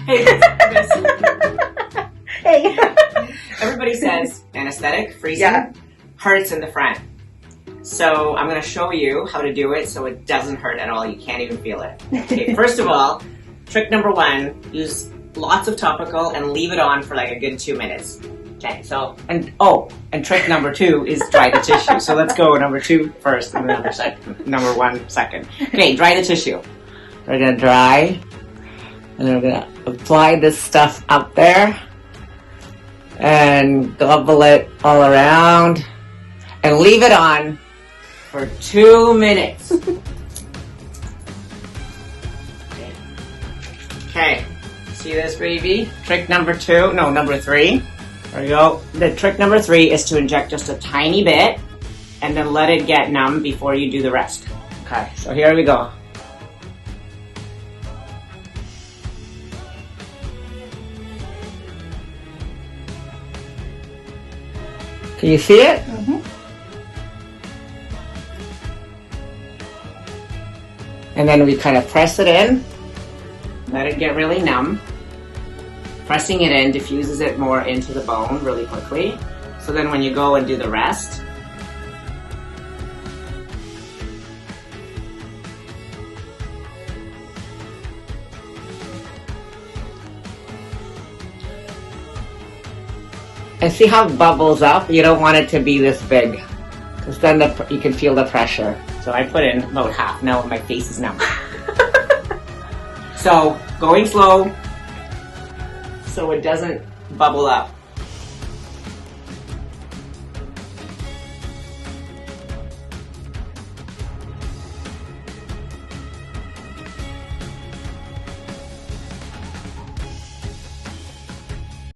Hey, Hey. everybody says anesthetic, freezing, hurts in the front. So I'm going to show you how to do it so it doesn't hurt at all. You can't even feel it. Okay, first of all, trick number 1, use lots of topical and leave it on for like a good 2 minutes. Okay, so, and trick number 2 is dry the tissue. So let's go number 2 first and number 1 second. Okay, dry the tissue. We're going to dry, and then we're going to apply this stuff up there and globble it all around and leave it on for 2 minutes. Okay, see this baby? Trick number 2, no, number 3. There we go. The trick number 3 is to inject just a tiny bit and then let it get numb before you do the rest. Okay, so here we go. Can you see it? Mm-hmm. And then we kind of press it in, let it get really numb. Pressing it in diffuses it more into the bone really quickly. So then when you go and do the rest, and see how it bubbles up? You don't want it to be this big, because then you can feel the pressure. So I put in about half. Now my face is numb. So going slow so it doesn't bubble up.